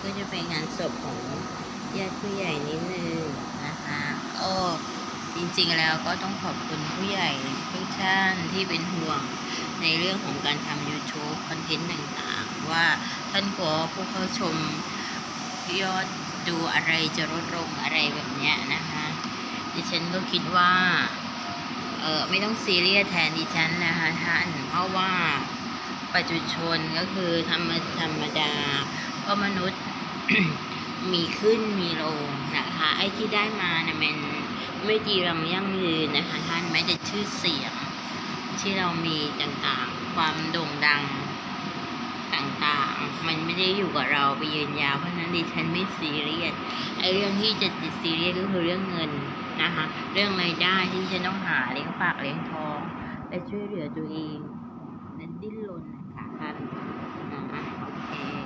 ก็จะเป็นงานศพของญาติผู้ใหญ่นิดนึงนะคะก็จริงๆแล้วก็ต้องขอบคุณผู้ใหญ่ทุกท่านที่เป็นห่วงในเรื่องของการทำ YouTube คอนเทนต์ต่างๆว่าท่านกลัวผู้เข้าชมยอดดูอะไรจะลดลงอะไรแบบเนี้ยนะคะดิฉันก็คิดว่าไม่ต้องซีเรียสแทนดิฉันนะคะท่านเพราะว่าปัจจุชนก็คือธรรมดาก็มนุษย์ มีขึ้นมีลงนะคะไอ้ที่ได้มาเนี่ยมันไม่จีรังยั่งยืนนะคะท่านแม้แต่ชื่อเสียงที่เรามีต่างๆความโด่งดังต่างๆมันไม่ได้อยู่กับเราไปยืนยาวเพราะนั้นดิฉันไม่ซีเรียสไอ้เรื่องที่จะติดซีเรียสก็คือเรื่องเงินนะคะเรื่องรายได้ที่ฉันต้องหาเลี้ยงปากเลี้ยงท้องและช่วยเหลือตัวเองนั้นดิ้นรนนะคะท่าน